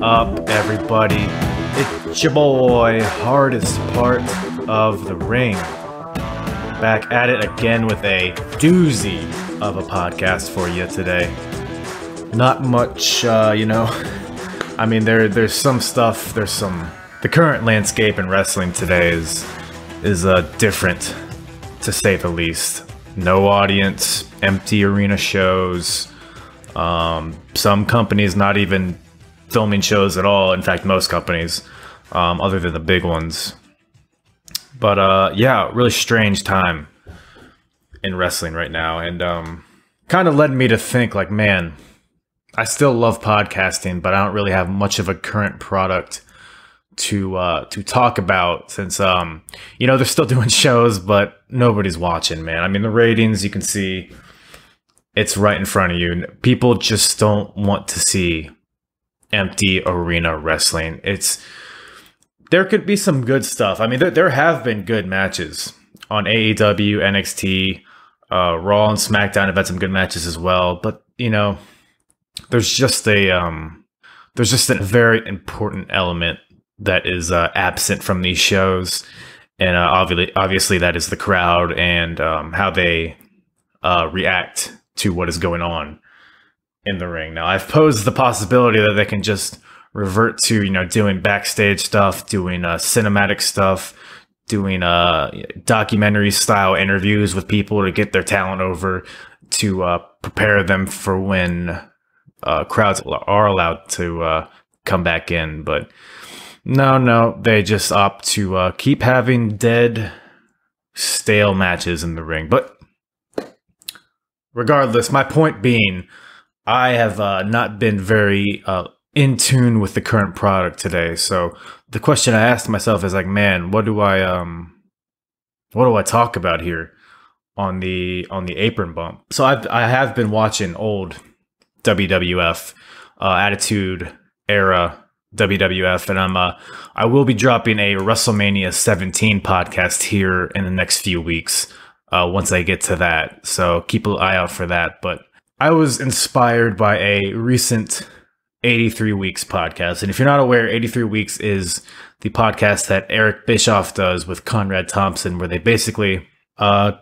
up, everybody? It's your boy, Hardest Part of the Ring. Back at it again with a doozy of a podcast for you today. Not much, I mean, there's some stuff, the current landscape in wrestling today is different, to say the least. No audience, empty arena shows, some companies not even filming shows at all. In fact, most companies, other than the big ones. But yeah, really strange time in wrestling right now, and kind of led me to think, like, man, I still love podcasting, but I don't really have much of a current product to talk about, since they're still doing shows, but nobody's watching, man. I mean, the ratings, you can see it's right in front of you. People just don't want to see empty arena wrestling. There could be some good stuff. I mean, there have been good matches on AEW, NXT, Raw and SmackDown have had some good matches as well, but there's just a very important element that is absent from these shows, and obviously that is the crowd and how they react to what is going on in the ring. Now, I've posed the possibility that they can just revert to doing backstage stuff, doing cinematic stuff, doing documentary style interviews with people to get their talent over, to prepare them for when crowds are allowed to come back in. But no, they just opt to keep having dead, stale matches in the ring. But regardless, my point being, I have not been very in tune with the current product today. So the question I asked myself is, like, man, what do I talk about here on the Apron bump? So I have been watching old WWF, Attitude Era WWF, and I will be dropping a WrestleMania 17 podcast here in the next few weeks once I get to that. So keep an eye out for that. But I was inspired by a recent 83 Weeks podcast. And if you're not aware, 83 Weeks is the podcast that Eric Bischoff does with Conrad Thompson, where they basically if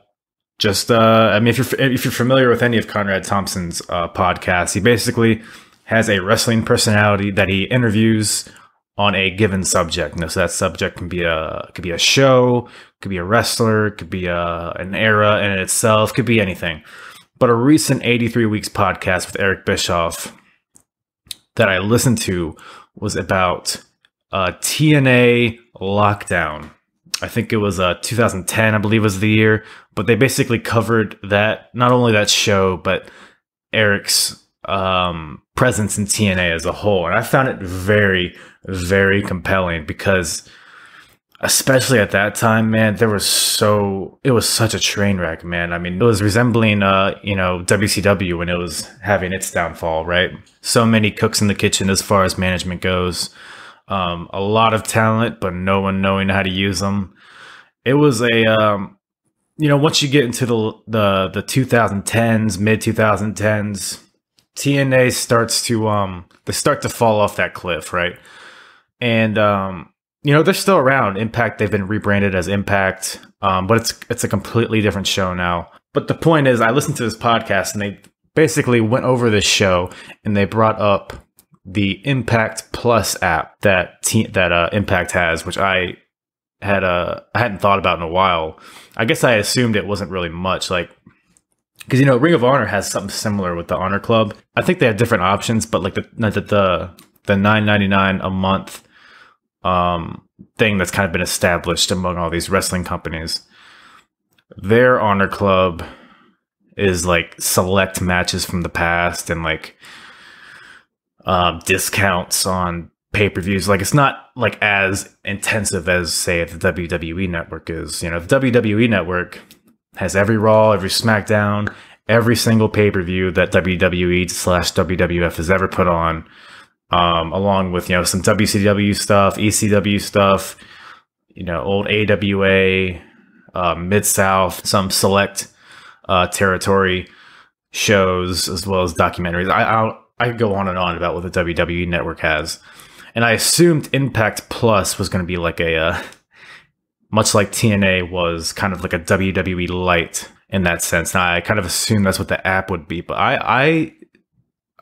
you're familiar with any of Conrad Thompson's podcasts, he basically has a wrestling personality that he interviews on a given subject. So that subject can be a show, could be a wrestler, could be an era in itself, could be anything. But a recent 83 Weeks podcast with Eric Bischoff that I listened to was about TNA Lockdown. I think it was 2010, I believe was the year. But they basically covered that, not only that show, but Eric's presence in TNA as a whole. And I found it very, very compelling, because especially at that time, man, it was such a train wreck, man. I mean, it was resembling, WCW when it was having its downfall, right? So many cooks in the kitchen as far as management goes. A lot of talent, but no one knowing how to use them. It was once you get into the 2010s, mid 2010s, TNA starts to fall off that cliff, right? And they're still around. Impact, they've been rebranded as Impact, but it's a completely different show now. But the point is, I listened to this podcast, and they basically went over this show, and they brought up the Impact Plus app that Impact has, which I hadn't thought about in a while. I guess I assumed it wasn't really much, because Ring of Honor has something similar with the Honor Club. I think they have different options, but like the $9.99 a month thing that's kind of been established among all these wrestling companies, their Honor Club is like select matches from the past and like discounts on pay-per-views. Like, it's not like as intensive as, say, the WWE network is. The WWE network has every Raw, every SmackDown, every single pay-per-view that WWE/WWF has ever put on, along with some WCW stuff, ECW stuff, old AWA, Mid-South, some select territory shows, as well as documentaries. I could go on and on about what the WWE network has. And I assumed Impact Plus was going to be like a, much like TNA was kind of like a WWE Lite in that sense. Now, I kind of assumed that's what the app would be, but I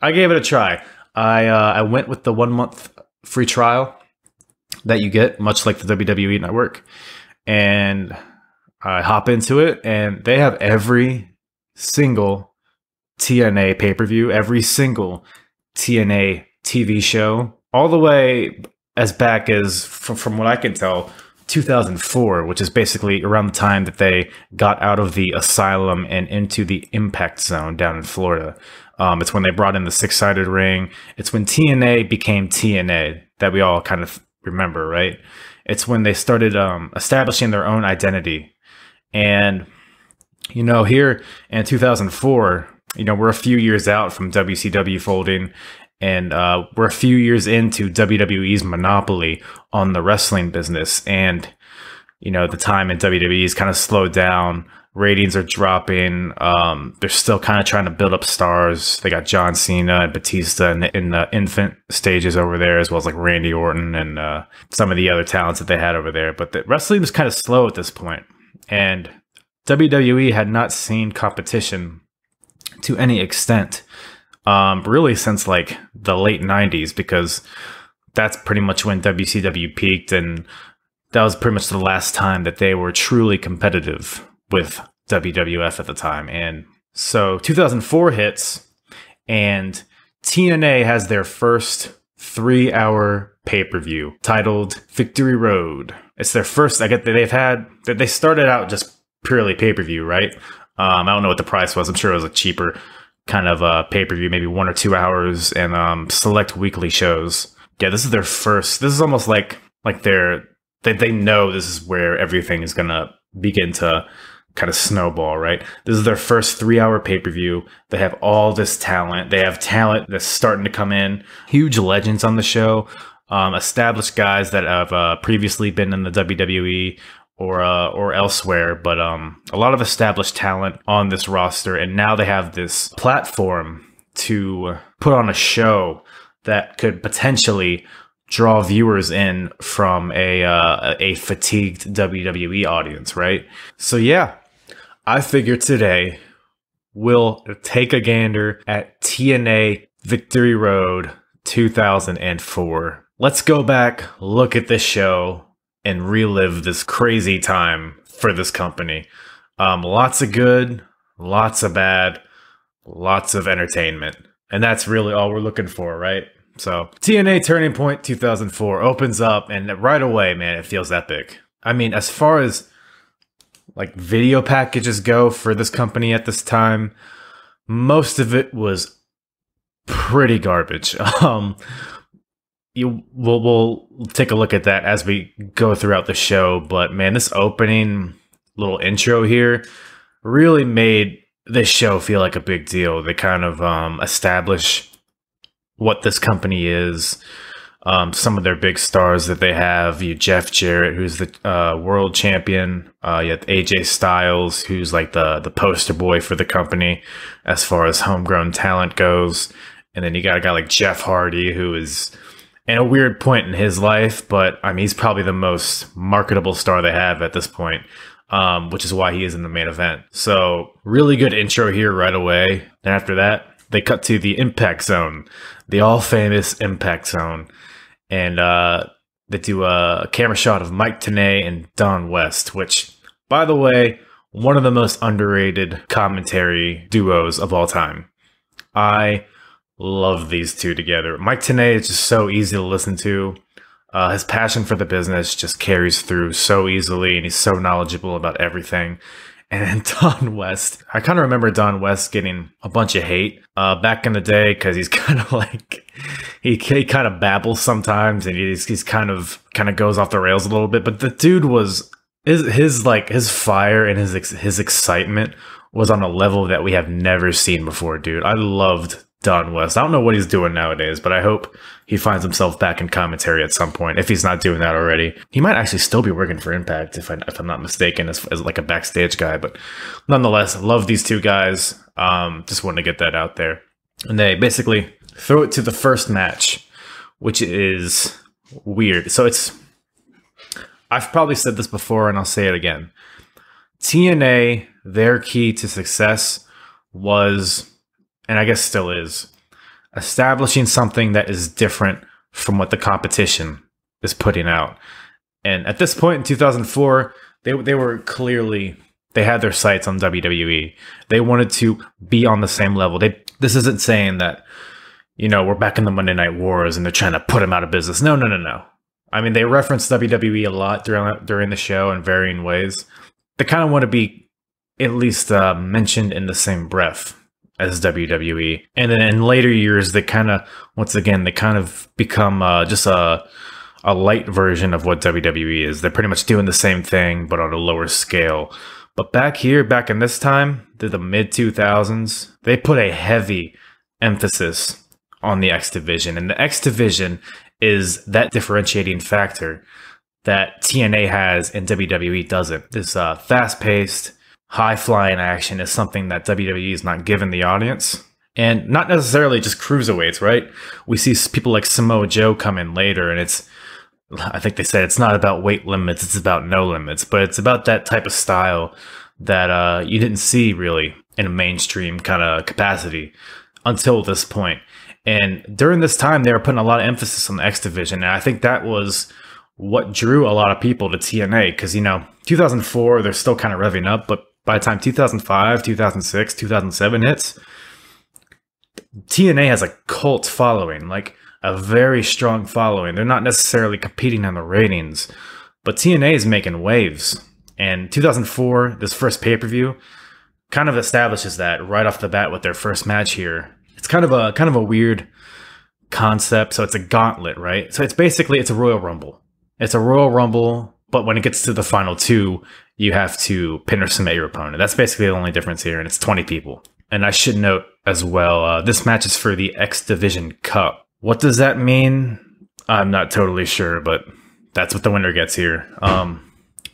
gave it a try. I went with the 1 month free trial that you get, much like the WWE Network, and I hop into it, and they have every single TNA pay-per-view, every single TNA TV show, all the way as back as, from what I can tell, 2004, which is basically around the time that they got out of the Asylum and into the Impact Zone down in Florida. It's when they brought in the six-sided ring. It's when TNA became TNA that we all kind of remember, right? It's when they started establishing their own identity. And, you know, here in 2004, you know, we're a few years out from WCW folding, and we're a few years into WWE's monopoly on the wrestling business. And, you know, the time in WWE is kind of slowed down. Ratings are dropping. They're still kind of trying to build up stars. They got John Cena and Batista in the infant stages over there, as well as like Randy Orton and some of the other talents that they had over there. But the wrestling was kind of slow at this point. And WWE had not seen competition to any extent, really since like the late 90s, because that's pretty much when WCW peaked, and that was pretty much the last time that they were truly competitive with WWF at the time. And so 2004 hits, and TNA has their first 3-hour pay-per-view titled Victory Road. It's their first, they started out just purely pay-per-view, right? I don't know what the price was. I'm sure it was a cheaper kind of pay-per-view, maybe 1 or 2 hours, and select weekly shows. Yeah, this is their first. This is almost like they know this is where everything is gonna begin to kind of snowball, right? This is their first 3-hour pay-per-view. They have all this talent. They have talent that's starting to come in. Huge legends on the show. Established guys that have previously been in the WWE or elsewhere, but a lot of established talent on this roster, and now they have this platform to put on a show that could potentially draw viewers in from a fatigued WWE audience, right? So yeah, I figured today we'll take a gander at TNA Victory Road 2004. Let's go back, look at this show, and relive this crazy time for this company. Lots of good, lots of bad, lots of entertainment. And that's really all we're looking for, right? So TNA Turning Point 2004 opens up, and right away, man, it feels epic. I mean, as far as like video packages go for this company at this time, most of it was pretty garbage. We'll take a look at that as we go throughout the show, but man, this opening little intro here really made this show feel like a big deal. They kind of establish what this company is. Some of their big stars that they have, you Jeff Jarrett, who's the world champion. You have AJ Styles, who's like the poster boy for the company as far as homegrown talent goes. And then you got a guy like Jeff Hardy, who is in a weird point in his life, but I mean, he's probably the most marketable star they have at this point, which is why he is in the main event. So really good intro here right away. And after that, they cut to the Impact Zone, the all-famous Impact Zone. And they do a camera shot of Mike Tenay and Don West, which, by the way, one of the most underrated commentary duos of all time. I love these two together. Mike Tenay is just so easy to listen to. His passion for the business just carries through so easily, and he's so knowledgeable about everything. And then Don West, I kind of remember Don West getting a bunch of hate back in the day because he's kind of like, he kind of babbles sometimes, and he's kind of goes off the rails a little bit. But the dude was his fire and his excitement was on a level that we have never seen before, dude. I loved Don West. I don't know what he's doing nowadays, but I hope he finds himself back in commentary at some point, if he's not doing that already. He might actually still be working for Impact, if I'm not mistaken, as like a backstage guy. But nonetheless, love these two guys. Just wanted to get that out there. And they basically throw it to the first match, which is weird. So I've probably said this before and I'll say it again. TNA, their key to success was, and I guess still is, establishing something that is different from what the competition is putting out. And at this point in 2004, they were clearly, they had their sights on WWE. They wanted to be on the same level. This isn't saying that, you know, we're back in the Monday Night Wars and they're trying to put them out of business. No. I mean, they reference WWE a lot during the show in varying ways. They kind of want to be at least mentioned in the same breath as WWE. And then in later years, they kind of, once again, they kind of become just a light version of what WWE is. They're pretty much doing the same thing, but on a lower scale. But back in this time, the mid-2000s, they put a heavy emphasis on the X Division. And the X Division is that differentiating factor that TNA has and WWE doesn't. This fast-paced, high-flying action is something that WWE is not giving the audience. And not necessarily just cruiserweights, right? We see people like Samoa Joe come in later, and I think they said it's not about weight limits, it's about no limits. But it's about that type of style that you didn't see really in a mainstream kind of capacity until this point. And during this time, they were putting a lot of emphasis on the X Division. And I think that was what drew a lot of people to TNA. Because, you know, 2004, they're still kind of revving up. But by the time 2005, 2006, 2007 hits, TNA has a cult following, like a very strong following. They're not necessarily competing on the ratings, but TNA is making waves. And 2004, this first pay-per-view, kind of establishes that right off the bat with their first match here. It's kind of a weird concept. So it's a gauntlet, right? So it's a Royal Rumble. It's a Royal Rumble, but when it gets to the final two, you have to pin or submit your opponent. That's basically the only difference here, and it's 20 people. And I should note as well, this match is for the X Division Cup. What does that mean? I'm not totally sure, but that's what the winner gets here.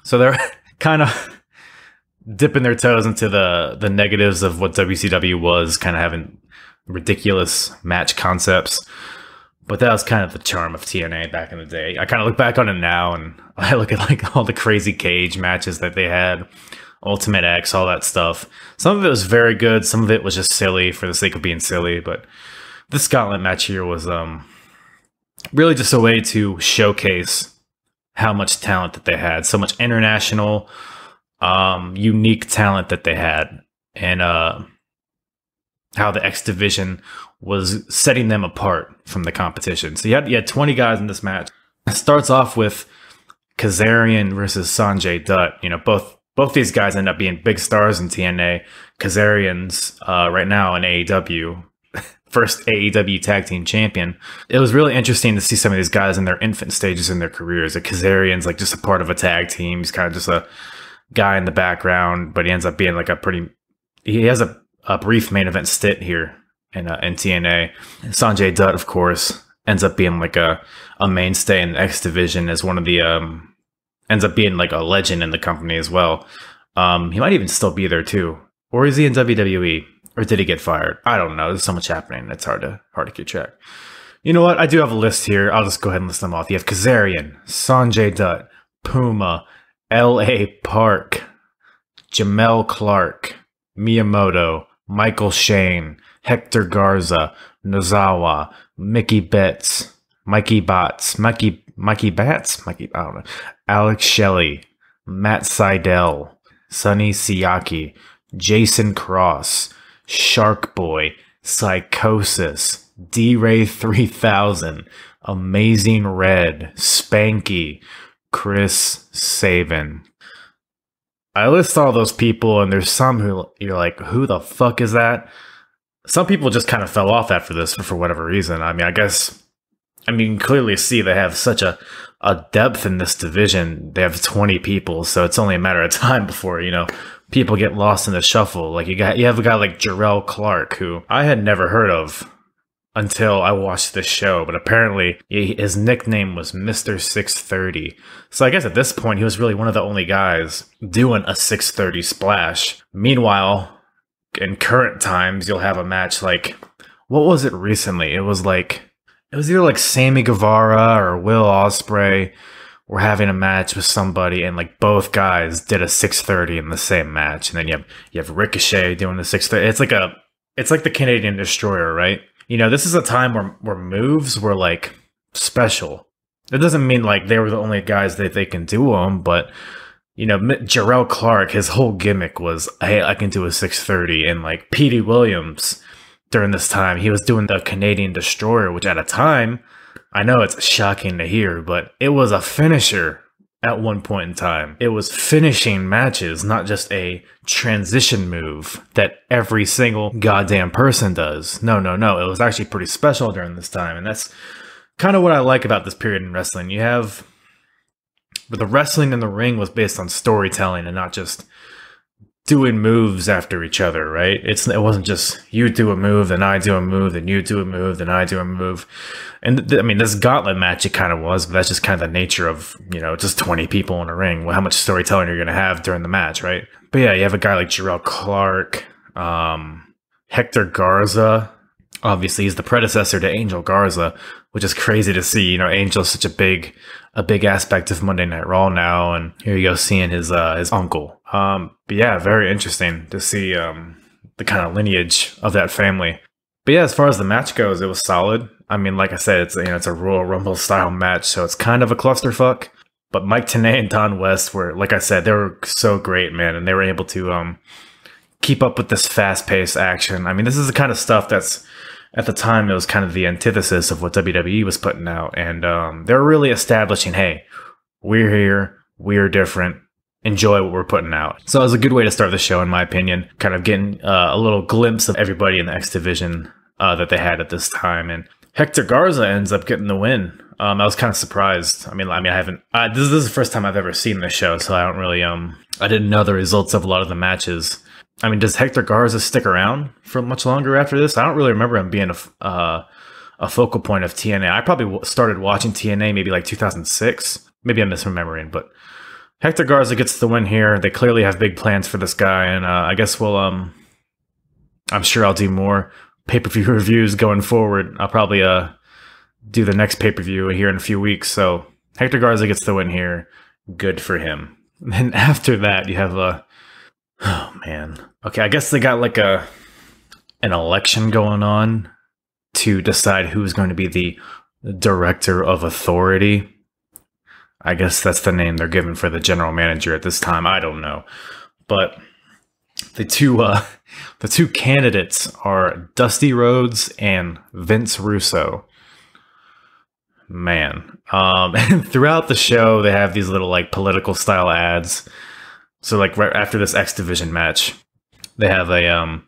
So they're kind of dipping their toes into the negatives of what WCW was, kind of having ridiculous match concepts. But that was kind of the charm of TNA back in the day. I kind of look back on it now, and I look at like all the crazy cage matches that they had, Ultimate X, all that stuff. Some of it was very good. Some of it was just silly for the sake of being silly. But this gauntlet match here was really just a way to showcase how much talent that they had. So much international, unique talent that they had. And how the X Division was setting them apart from the competition. So you had 20 guys in this match. It starts off with Kazarian versus Sanjay Dutt. You know, both these guys end up being big stars in TNA. Kazarian's right now in AEW, first AEW Tag Team Champion. It was really interesting to see some of these guys in their infant stages in their careers. Like Kazarian's like just a part of a tag team. He's kind of just a guy in the background, but he ends up being like he has a brief main event stint here in TNA. Sanjay Dutt, of course, ends up being like a mainstay in the X Division as one of the ends up being like a legend in the company as well. He might even still be there too. Or is he in WWE? Or did he get fired? I don't know. There's so much happening. It's hard to keep track. You know what? I do have a list here. I'll just go ahead and list them off. You have Kazarian, Sanjay Dutt, Puma, L.A. Park, Jamel Clark, Miyamoto, Michael Shane, Hector Garza, Nozawa, Mikey Betts, Mikey Bats, I don't know, Alex Shelley, Matt Sydal, Sonny Siaki, Jason Cross, Shark Boy, Psychosis, D-Ray 3000, Amazing Red, Spanky, Chris Sabin. I list all those people, and there's some who you're like, who the fuck is that? Some people just kind of fell off after this for whatever reason. I mean, you can clearly see they have such a depth in this division. They have 20 people, so it's only a matter of time before, you know, people get lost in the shuffle. Like you have a guy like Jarrell Clark, who I had never heard of until I watched this show, but apparently his nickname was Mr. 630. So I guess at this point, he was really one of the only guys doing a 630 splash. Meanwhile, in current times, you'll have a match like, what was it recently? It was like it was either like Sammy Guevara or Will Ospreay were having a match with somebody, and like both guys did a 630 in the same match, and then you have Ricochet doing the 630. It's like the Canadian Destroyer, right? You know, this is a time where moves were like special. It doesn't mean like they were the only guys that they can do them, but you know, Jarrell Clark, his whole gimmick was, hey, I can do a 630, and like Petey Williams during this time, he was doing the Canadian Destroyer, which at a time, I know it's shocking to hear, but it was a finisher at one point in time. It was finishing matches, not just a transition move that every single goddamn person does. No. It was actually pretty special during this time, and that's kind of what I like about this period in wrestling. But the wrestling in the ring was based on storytelling and not just doing moves after each other, right? It wasn't just you do a move, then I do a move, then you do a move, then I do a move. And I mean, this gauntlet match, it kind of was, but that's just kind of the nature of, you know, just 20 people in a ring. Well, how much storytelling you're going to have during the match, right? But yeah, you have a guy like Jarrell Clark, Hector Garza. Obviously, he's the predecessor to Angel Garza, which is crazy to see. You know, Angel's such a big aspect of Monday Night Raw now, and here you go seeing his uncle. But yeah, very interesting to see the kind of lineage of that family. But yeah, as far as the match goes, it was solid. I mean, like I said, it's a Royal Rumble style match, so it's kind of a clusterfuck. But Mike Tenay and Don West were, like I said, they were so great, man, and they were able to keep up with this fast-paced action. I mean, this is the kind of stuff that's, at the time, it was kind of the antithesis of what WWE was putting out. And they're really establishing, hey, we're here, we're different, enjoy what we're putting out. So it was a good way to start the show, in my opinion, kind of getting a little glimpse of everybody in the X Division that they had at this time. And Hector Garza ends up getting the win. I was kind of surprised. I mean, I haven't, this is the first time I've ever seen the show, so I don't really, I didn't know the results of a lot of the matches. I mean, does Hector Garza stick around for much longer after this? I don't really remember him being a focal point of TNA. I probably started watching TNA maybe like 2006. Maybe I'm misremembering, but Hector Garza gets the win here. They clearly have big plans for this guy, and I guess we'll, I'm sure I'll do more pay-per-view reviews going forward. I'll probably do the next pay-per-view here in a few weeks. So Hector Garza gets the win here. Good for him. And after that, you have oh man. Okay, I guess they got like an election going on to decide who's going to be the Director of Authority. I guess that's the name they're given for the general manager at this time. I don't know. But the two candidates are Dusty Rhodes and Vince Russo. Man. And throughout the show, they have these little like political style ads. So like right after this X Division match, they have a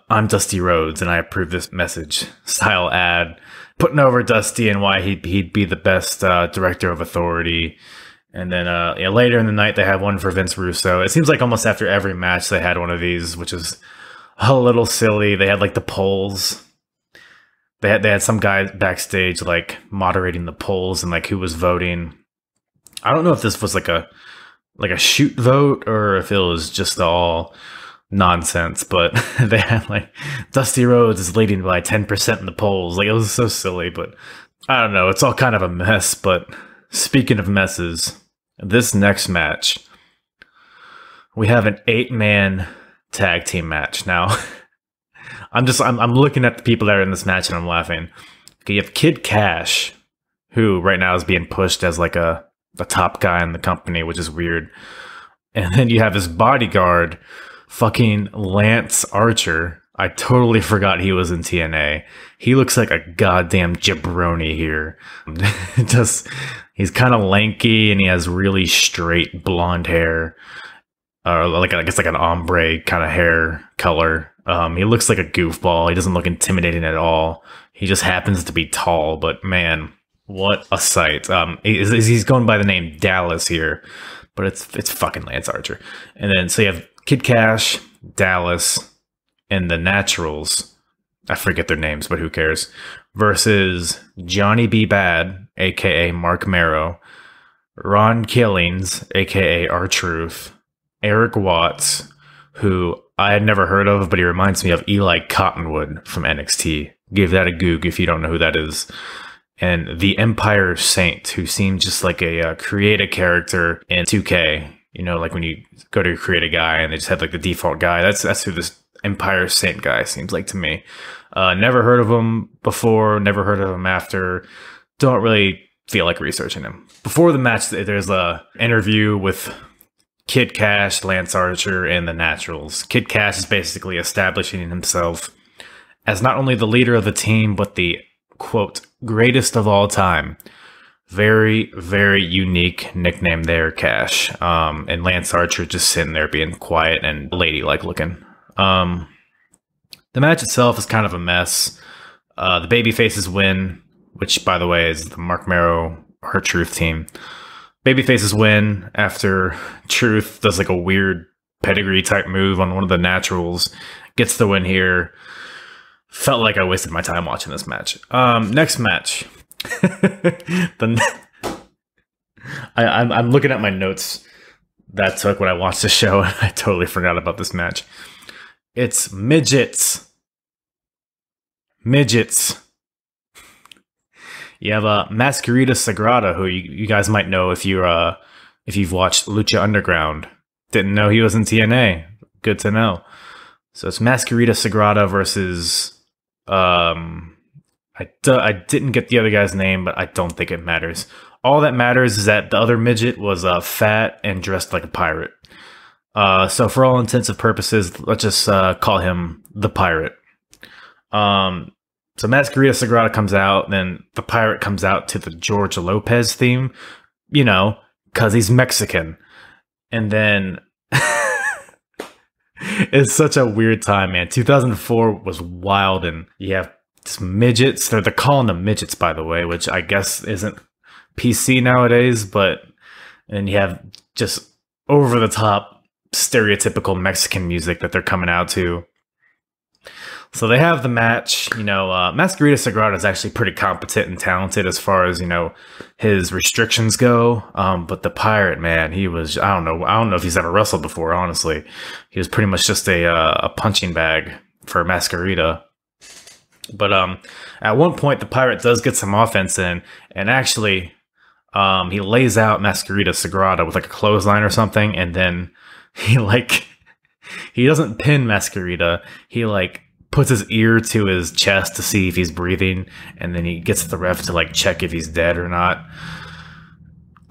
I'm Dusty Rhodes and I approve this message style ad, putting over Dusty and why he'd be the best Director of Authority. And then later in the night they have one for Vince Russo. It seems like almost after every match they had one of these, which is a little silly. They had like the polls. They had some guy backstage like moderating the polls and like who was voting. I don't know if this was like a shoot vote or if it was just all nonsense, but they had like Dusty Rhodes is leading by 10% in the polls. Like, it was so silly, but I don't know. It's all kind of a mess. But speaking of messes, this next match, we have an 8-man tag team match. Now, I'm looking at the people that are in this match and I'm laughing. Okay, you have Kid Cash, who right now is being pushed as like the top guy in the company, which is weird. And then you have his bodyguard, fucking Lance Archer. I totally forgot he was in TNA. He looks like a goddamn jabroni here. He's kind of lanky and he has really straight blonde hair. I guess like an ombre kind of hair color. He looks like a goofball. He doesn't look intimidating at all. He just happens to be tall, but man, what a sight. He's going by the name Dallas here, but it's fucking Lance Archer. And then so you have Kid Cash, Dallas, and the Naturals. I forget their names, but who cares? Versus Johnny B. Bad, aka Mark Marrow, Ron Killings, aka R-Truth, Eric Watts, who I had never heard of, but he reminds me of Eli Cottonwood from NXT Give that a goog if you don't know who that is. And the Empire Saint, who seemed just like a create a character in 2K. You know, like when you go to create a guy and they just have like the default guy. That's who this Empire Saint guy seems like to me. Never heard of him before, never heard of him after. Don't really feel like researching him. Before the match, there's a interview with Kid Cash, Lance Archer, and the Naturals. Kid Cash is basically establishing himself as not only the leader of the team, but the, quote, greatest of all time. Very, very unique nickname there, Cash. And Lance Archer just sitting there being quiet and ladylike looking. The match itself is kind of a mess. The babyfaces win, which, by the way, is the Mark Marrow R-Truth team. Babyfaces win after Truth does like a weird pedigree type move on one of the Naturals. Gets the win here. Felt like I wasted my time watching this match. Next match. I'm looking at my notes that took when I watched the show, and I totally forgot about this match. It's midgets. Midgets. You have Masquerita Sagrada, who you guys might know if you've watched Lucha Underground. Didn't know he was in TNA. Good to know. So it's Masquerita Sagrada versus I didn't get the other guy's name, but I don't think it matters. All that matters is that the other midget was fat and dressed like a pirate. So for all intents and purposes, let's just call him the pirate. So Masquerita Sagrada comes out, then the pirate comes out to the George Lopez theme, you know, because he's Mexican. And then it's such a weird time, man. 2004 was wild, and you have just midgets. They're calling them midgets, by the way, which I guess isn't PC nowadays, but and you have just over-the-top stereotypical Mexican music that they're coming out to. So they have the match. You know, Masquerita Sagrada is actually pretty competent and talented as far as, you know, his restrictions go. But the pirate, man, he was, I don't know if he's ever wrestled before, honestly. He was pretty much just a punching bag for Masquerita. But at one point, the pirate does get some offense in, and actually he lays out Masquerita Sagrada with like a clothesline or something, and then he doesn't pin Masquerita. He puts his ear to his chest to see if he's breathing, and then he gets the ref to check if he's dead or not.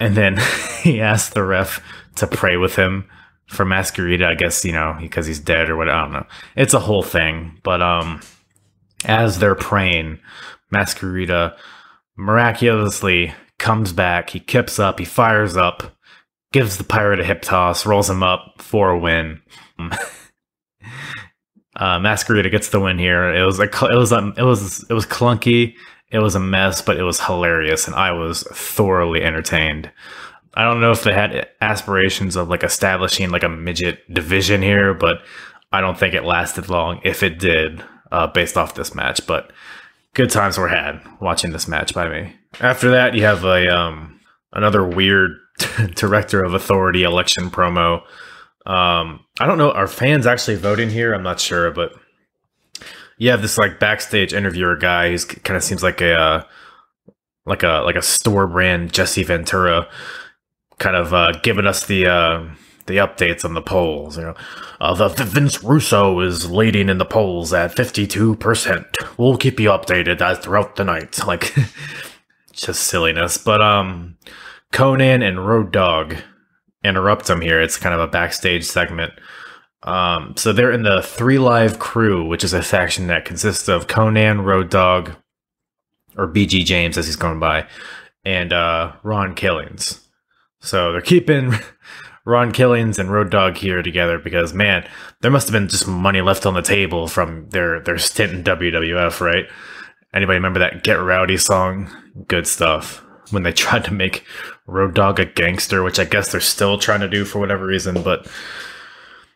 And then he asks the ref to pray with him for Masquerita, I guess, you know, because he's dead or what, I don't know. It's a whole thing. But as they're praying, Masquerita miraculously comes back. He kips up, he fires up, gives the pirate a hip toss, rolls him up for a win. Masquerita gets the win here. It was clunky. It was a mess, but it was hilarious, and I was thoroughly entertained. I don't know if they had aspirations of establishing a midget division here, but I don't think it lasted long. If it did, based off this match, but good times were had watching this match by me. After that, you have another weird Director of Authority election promo. I don't know. Are fans actually voting here? I'm not sure, but you have this backstage interviewer guy who's kind of seems like a store brand Jesse Ventura, kind of giving us the updates on the polls. You know, the Vince Russo is leading in the polls at 52%. We'll keep you updated as throughout the night. Just silliness. But Conan and Road Dogg interrupt him here. It's kind of a backstage segment. So they're in the 3 Live Crew, which is a faction that consists of Conan, Road Dogg, or BG James as he's going by, and Ron Killings. So they're keeping Ron Killings and Road Dogg here together because, man, there must have been just money left on the table from their stint in WWF, right? Anybody remember that Get Rowdy song? Good stuff. When they tried to make Road Dogg a gangster, which I guess they're still trying to do for whatever reason, but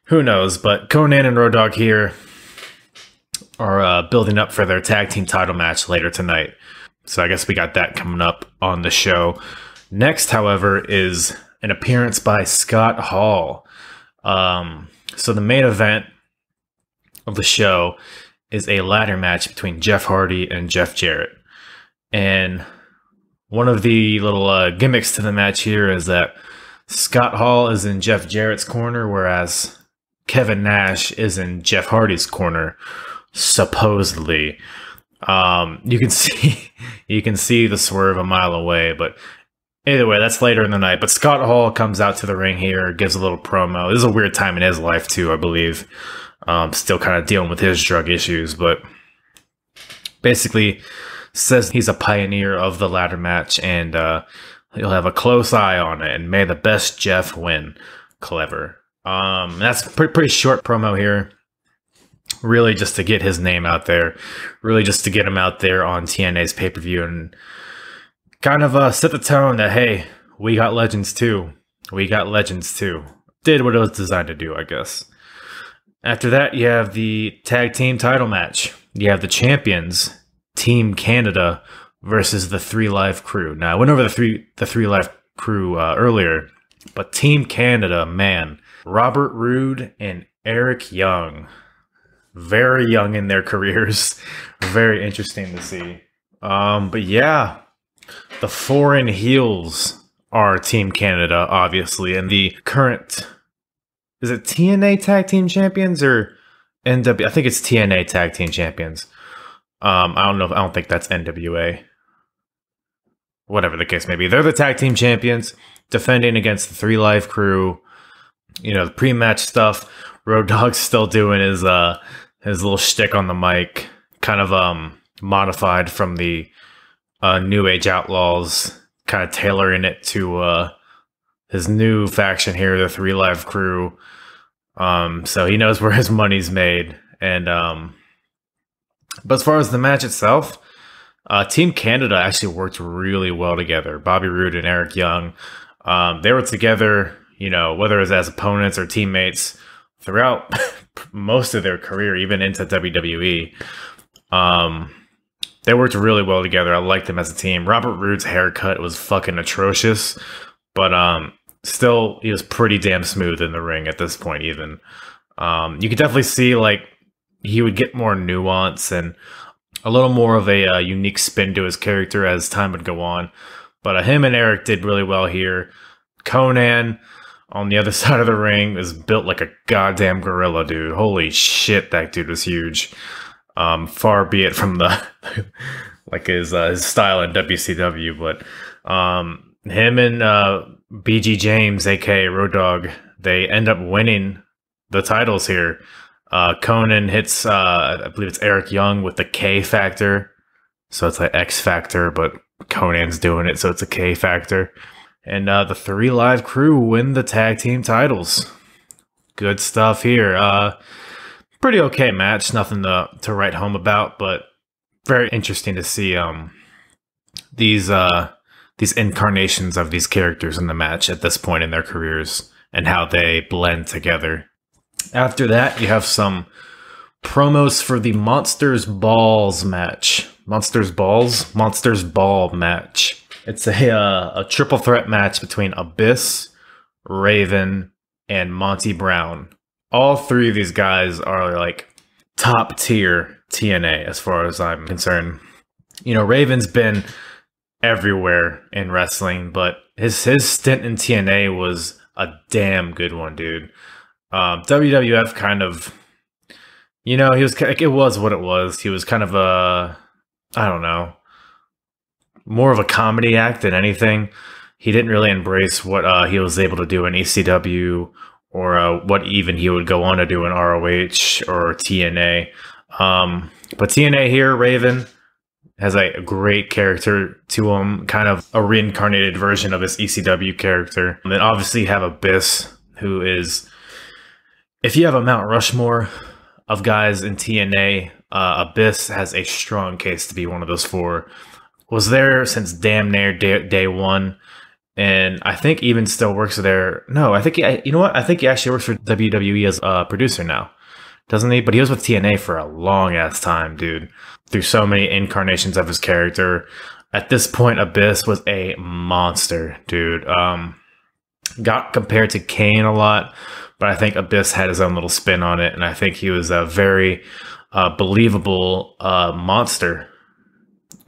who knows. But Conan and Road Dogg here are building up for their tag team title match later tonight. So I guess we got that coming up on the show. Next, however, is an appearance by Scott Hall. So the main event of the show is a ladder match between Jeff Hardy and Jeff Jarrett. And one of the little gimmicks to the match here is that Scott Hall is in Jeff Jarrett's corner, whereas Kevin Nash is in Jeff Hardy's corner, supposedly. You can see the swerve a mile away, but either way, that's later in the night. But Scott Hall comes out to the ring here, gives a little promo. This is a weird time in his life too, I believe. Still kind of dealing with his drug issues, but basically says he's a pioneer of the ladder match, and he'll have a close eye on it, and may the best Jeff win. Clever. That's a pretty short promo here. Really just to get his name out there. Really just to get him out there on TNA's pay-per-view and kind of set the tone that, hey, we got legends too. We got legends too. Did what it was designed to do, I guess. After that, you have the tag team title match. You have the champions, Team Canada, versus the 3 Live Crew. Now, I went over the three Live Crew earlier, but Team Canada, man, Robert Roode and Eric Young. Very young in their careers. Very interesting to see. But yeah, the foreign heels are Team Canada, obviously, and the current, is it TNA Tag Team Champions or NW? I think it's TNA Tag Team Champions. I don't know. I don't think that's NWA. Whatever the case may be, they're the tag team champions, defending against the 3 Live Crew. You know, the pre-match stuff. Road Dogg's still doing his little shtick on the mic, kind of modified from the New Age Outlaws, kind of tailoring it to his new faction here, the 3 Live Crew. So he knows where his money's made. And but as far as the match itself, Team Canada actually worked really well together. Bobby Roode and Eric Young, they were together, you know, whether it was as opponents or teammates throughout most of their career, even into WWE. They worked really well together. I liked them as a team. Robert Roode's haircut was fucking atrocious, but still, he was pretty damn smooth in the ring at this point, even. You could definitely see, like, he would get more nuance and a little more of a unique spin to his character as time would go on. But him and Eric did really well here. Conan, on the other side of the ring, is built like a goddamn gorilla, dude. Holy shit, that dude was huge. Far be it from the like his style in WCW, but him and BG James, aka Road Dogg, they end up winning the titles here. Conan hits, I believe it's Eric Young with the K Factor, so it's like X Factor, but Conan's doing it, so it's a K Factor. And the 3 Live Crew win the tag team titles. Good stuff here. Pretty okay match, nothing to write home about, but very interesting to see these incarnations of these characters in the match at this point in their careers and how they blend together. After that, you have some promos for the Monsters Balls match. Monsters Ball match. It's a triple threat match between Abyss, Raven, and Monty Brown. All 3 of these guys are like top tier TNA as far as I'm concerned. You know, Raven's been everywhere in wrestling, but his stint in TNA was a damn good one, dude. WWF kind of, you know, it was what it was. He was kind of a, I don't know, more of a comedy act than anything. He didn't really embrace what he was able to do in ECW or what even he would go on to do in ROH or TNA. But TNA here, Raven has a great character to him, kind of a reincarnated version of his ECW character. And then obviously you have Abyss, who is, if you have a Mount Rushmore of guys in TNA, Abyss has a strong case to be one of those 4. Was there since damn near day one, and I think even still works there. No, I think you know what? I think he actually works for WWE as a producer now, doesn't he? But he was with TNA for a long ass time, dude. Through so many incarnations of his character. At this point, Abyss was a monster, dude. Got compared to Kane a lot, but I think Abyss had his own little spin on it, and I think he was very believable monster.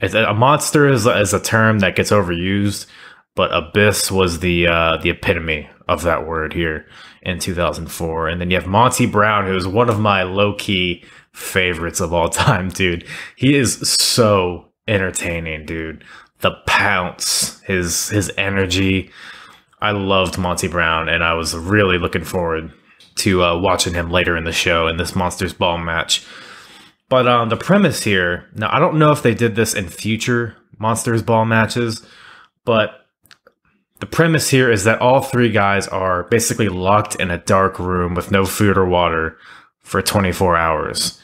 A monster is a term that gets overused, but Abyss was the epitome of that word here in 2004. And then you have Monty Brown, who is one of my low-key favorites of all time, dude. He is so entertaining, dude. The pounce, his energy. I loved Monty Brown, and I was really looking forward to watching him later in the show in this Monsters Ball match. But the premise here, now I don't know if they did this in future Monsters Ball matches, but the premise here is that all three guys are basically locked in a dark room with no food or water for 24 hours.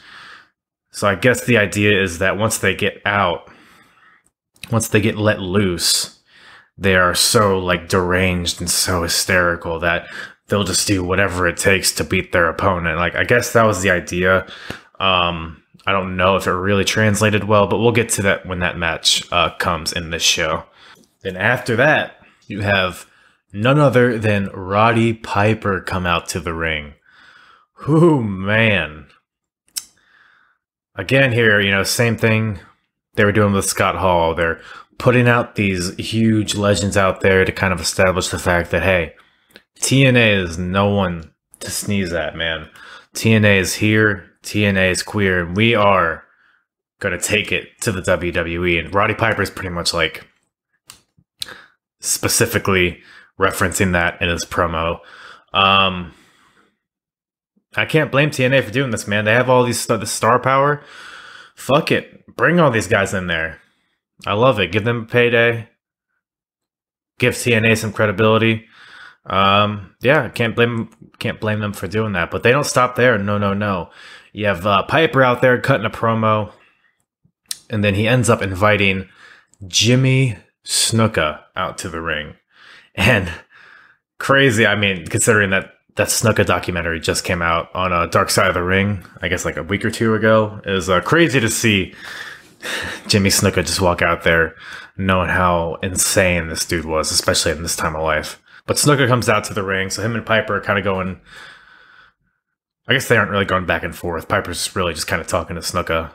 So I guess the idea is that once they get out, once they get let loose, they are so like deranged and so hysterical that they'll just do whatever it takes to beat their opponent. Like, I guess that was the idea. I don't know if it really translated well, but we'll get to that when that match comes in this show. Then after that, you have none other than Roddy Piper come out to the ring. Whoo, man. Again here, you know, same thing they were doing with Scott Hall. They're putting out these huge legends out there to kind of establish the fact that, hey, TNA is no one to sneeze at, man. TNA is here. TNA is queer, and we are going to take it to the WWE. And Roddy Piper is pretty much like specifically referencing that in his promo. I can't blame TNA for doing this, man. They have all these the star power. Fuck it. Bring all these guys in there. I love it. Give them a payday. Give TNA some credibility. Yeah, can't blame them for doing that. But they don't stop there. No. You have Piper out there cutting a promo, and then he ends up inviting Jimmy Snuka out to the ring. And crazy, I mean, considering that Snuka documentary just came out on Dark Side of the Ring, I guess like a week or two ago. It was crazy to see Jimmy Snuka just walk out there knowing how insane this dude was, especially in this time of life. But Snuka comes out to the ring, so him and Piper are kind of going... I guess they aren't really going back and forth. Piper's really just kind of talking to Snuka.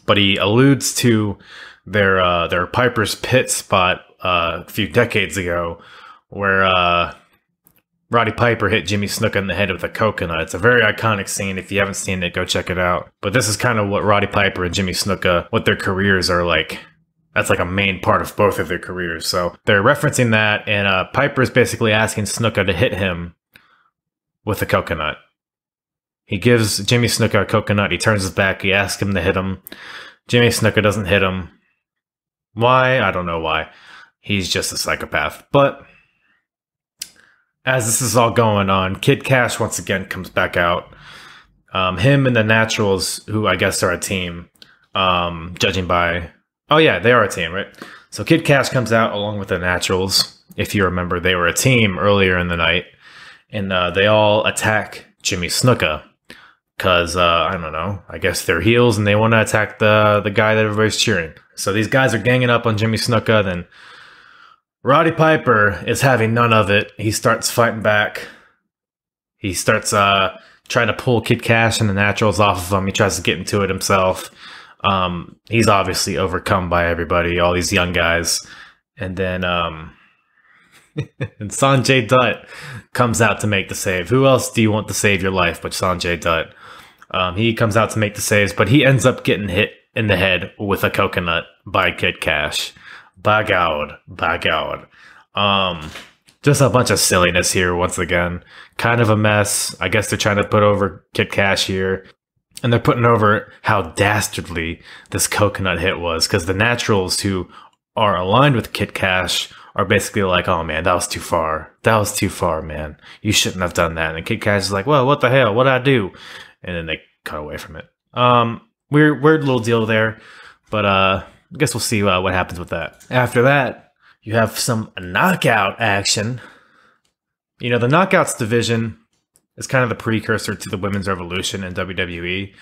But he alludes to their Piper's Pit spot a few decades ago, where Roddy Piper hit Jimmy Snuka in the head with a coconut. It's a very iconic scene. If you haven't seen it, go check it out. But this is kind of what Roddy Piper and Jimmy Snuka, what their careers are like. That's like a main part of both of their careers. So they're referencing that, and Piper's basically asking Snuka to hit him with a coconut. He gives Jimmy Snuka a coconut. He turns his back. He asks him to hit him. Jimmy Snuka doesn't hit him. Why? I don't know why. He's just a psychopath. But as this is all going on, Kid Cash once again comes back out. Him and the Naturals, who I guess are a team, judging by... Oh yeah, they are a team, right? So Kid Cash comes out along with the Naturals. If you remember, they were a team earlier in the night. And they all attack Jimmy Snuka. Because, I don't know, I guess they're heels and they want to attack the guy that everybody's cheering. So these guys are ganging up on Jimmy Snuka. Then Roddy Piper is having none of it. He starts fighting back. He starts trying to pull Kid Cash and the Naturals off of him. He tries to get into it himself. He's obviously overcome by everybody, all these young guys. And then and Sanjay Dutt comes out to make the save. Who else do you want to save your life but Sanjay Dutt? He comes out to make the saves, but he ends up getting hit in the head with a coconut by Kid Cash. By God. Just a bunch of silliness here once again. Kind of a mess. I guess they're trying to put over Kid Cash here. And they're putting over how dastardly this coconut hit was. Because the Naturals who are aligned with Kid Cash are basically like, oh man, that was too far. That was too far, man. You shouldn't have done that. And Kid Cash is like, well, what the hell? What'd I do? And then they cut away from it. Weird little deal there. But I guess we'll see what happens with that. After that, you have some knockout action. You know, the knockouts division is kind of the precursor to the women's revolution in WWE.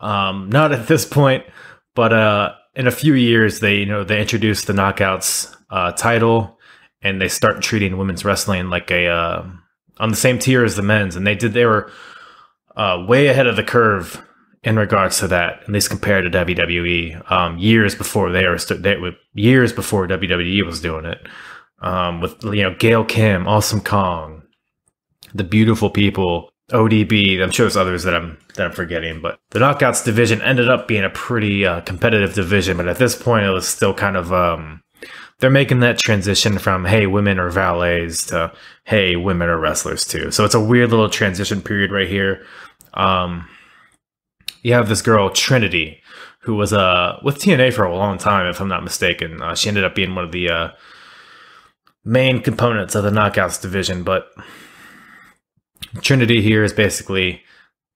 Not at this point, but in a few years, they introduced the knockouts title, and they start treating women's wrestling like on the same tier as the men's, and they were way ahead of the curve in regards to that, at least compared to WWE. Years before years before WWE was doing it, with Gail Kim, Awesome Kong, the Beautiful People, ODB. I'm sure there's others that I'm forgetting, but the Knockouts division ended up being a pretty competitive division. But at this point, it was still kind of they're making that transition from, hey, women are valets to, hey, women are wrestlers too. So it's a weird little transition period right here. You have this girl, Trinity, who was with TNA for a long time, if I'm not mistaken. She ended up being one of the main components of the Knockouts division. But Trinity here is basically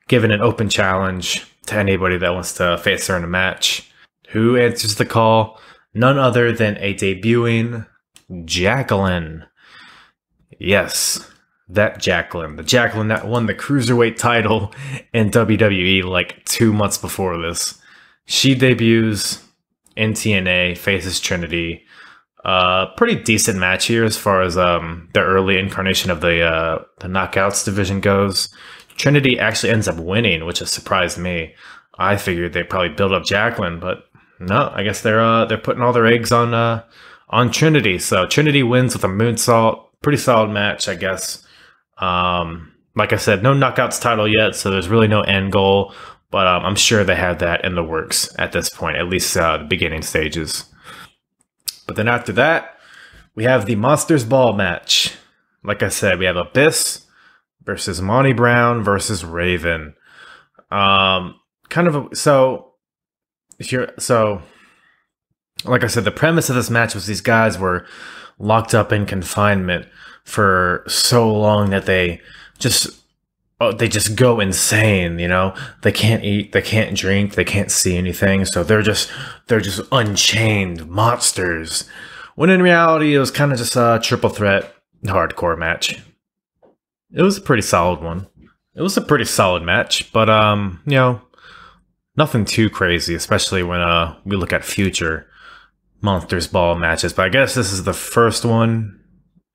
given an open challenge to anybody that wants to face her in a match. Who answers the call? None other than a debuting Jacqueline. Yes, that Jacqueline. The Jacqueline that won the Cruiserweight title in WWE like 2 months before this. She debuts in TNA, faces Trinity. Pretty decent match here as far as the early incarnation of the Knockouts division goes. Trinity actually ends up winning, which has surprised me. I figured they'd probably build up Jacqueline, but no, I guess they're putting all their eggs on Trinity. So Trinity wins with a moonsault. Pretty solid match, I guess. Like I said, no Knockouts title yet, so there's really no end goal. But I'm sure they have that in the works at this point, at least the beginning stages. But then after that, we have the Monsters Ball match. Like I said, we have Abyss versus Monty Brown versus Raven. Like I said, the premise of this match was these guys were locked up in confinement for so long that they just go insane, They can't eat, they can't drink, they can't see anything, so they're just unchained monsters. When in reality, it was kind of just a triple threat hardcore match. It was a pretty solid one. It was a pretty solid match, but nothing too crazy, especially when we look at future Monsters Ball matches. But I guess this is the first one,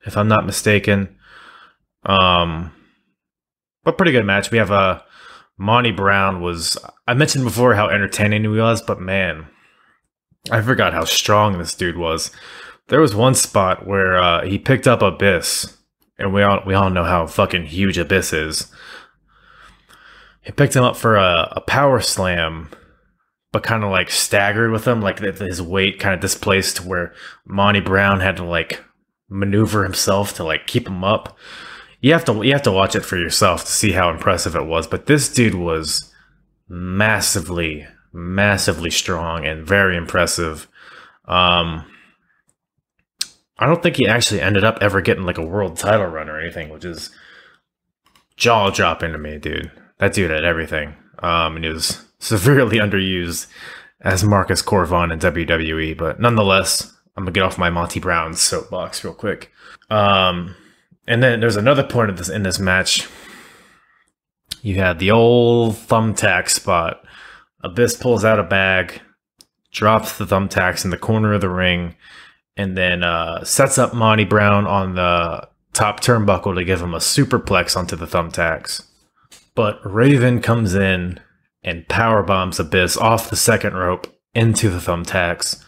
if I'm not mistaken. But pretty good match. We have Monty Brown was... I mentioned before how entertaining he was, but man, I forgot how strong this dude was. There was one spot where he picked up Abyss, and we all know how fucking huge Abyss is. He picked him up for a power slam, but kind of like staggered with him, like his weight kind of displaced to where Monty Brown had to like maneuver himself to like keep him up. You have to watch it for yourself to see how impressive it was. But this dude was massively strong and very impressive. I don't think he actually ended up ever getting like a world title run or anything, which is jaw dropping to me, dude. That dude had everything. And he was severely underused as Marcus Corvon in WWE. But nonetheless, I'm going to get off my Monty Brown soapbox real quick. And then there's another point of in this match. You had the old thumbtack spot. Abyss pulls out a bag, drops the thumbtacks in the corner of the ring, and then sets up Monty Brown on the top turnbuckle to give him a superplex onto the thumbtacks. But Raven comes in and powerbombs Abyss off the second rope into the thumbtacks.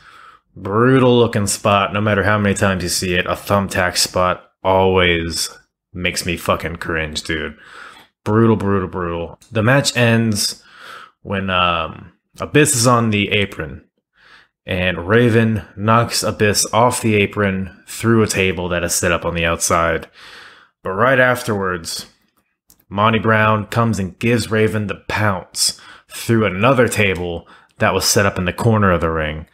Brutal looking spot. No matter how many times you see it, a thumbtack spot always makes me fucking cringe, dude. Brutal. The match ends when Abyss is on the apron, and Raven knocks Abyss off the apron through a table that is set up on the outside. But right afterwards, Monty Brown comes and gives Raven the pounce through another table that was set up in the corner of the ring.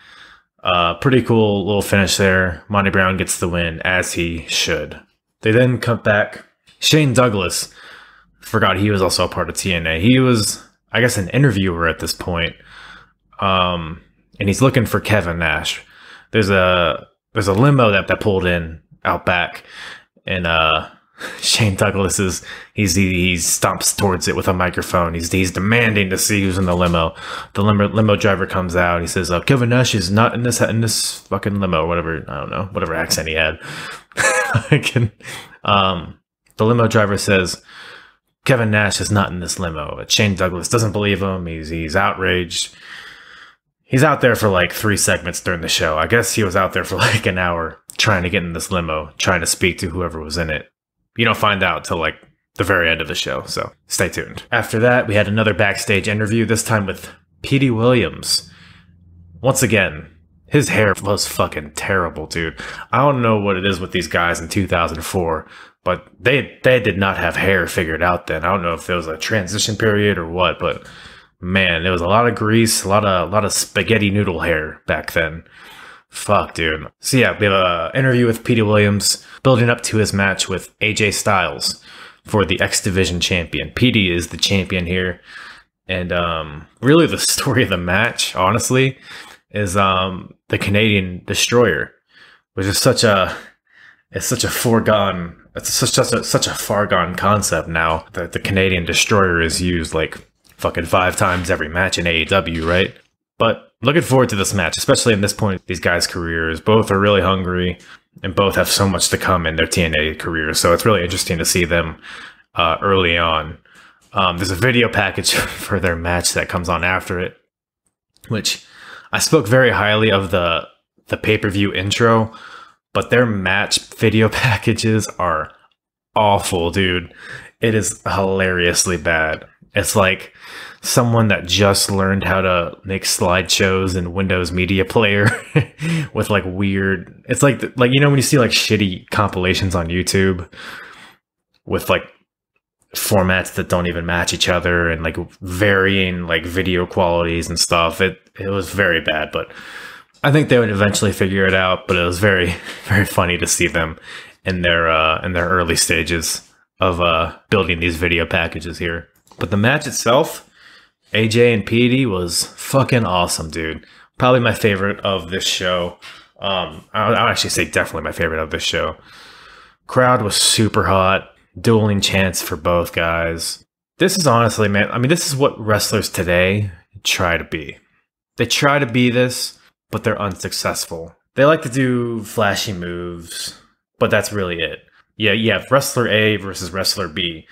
Pretty cool little finish there. Monty Brown gets the win, as he should. They then come back. Shane Douglas, forgot he was also a part of TNA. He was, I guess, an interviewer at this point. And he's looking for Kevin Nash. There's a limo that pulled in out back, and Shane Douglas he stomps towards it with a microphone. He's demanding to see who's in the limo. The limo driver comes out. He says, "Kevin Nash is not in this fucking limo," or whatever. I don't know, whatever accent he had. The limo driver says, Kevin Nash is not in this limo. Shane Douglas doesn't believe him. He's outraged. He's out there for like 3 segments during the show. I guess he was out there for like an hour trying to get in this limo, trying to speak to whoever was in it. You don't find out till like the very end of the show, so stay tuned. After that, we had another backstage interview, this time with Petey Williams. Once again, his hair was fucking terrible, dude. I don't know what it is with these guys in 2004, but they did not have hair figured out then. I don't know if there was a transition period or what, but man, there was a lot of grease, a lot of spaghetti noodle hair back then. Fuck, dude. So yeah, we have an interview with Petey Williams, building up to his match with AJ Styles for the X Division champion. Petey is the champion here. And really the story of the match, honestly, is the Canadian Destroyer, which is such a far gone concept now that the Canadian Destroyer is used like fucking 5 times every match in AEW, right? But looking forward to this match, especially in this point of these guys' careers. Both are really hungry and both have so much to come in their TNA careers. So it's really interesting to see them early on. There's a video package for their match that comes on after it, which I spoke very highly of the pay-per-view intro, but their match video packages are awful, dude. It is hilariously bad. It's like someone that just learned how to make slideshows in Windows Media Player with like weird, it's like you know when you see like shitty compilations on YouTube with like formats that don't even match each other and like varying like video qualities and stuff. It was very bad, but I think they would eventually figure it out. But it was very, very funny to see them in their early stages of building these video packages here. But the match itself, AJ and Petey, was fucking awesome, dude. Probably my favorite of this show. I'll actually say definitely my favorite of this show. Crowd was super hot. Dueling chants for both guys. This is honestly, man, I mean, this is what wrestlers today try to be. They try to be this, but they're unsuccessful. They like to do flashy moves, but that's really it. Yeah, you have Wrestler A versus Wrestler B.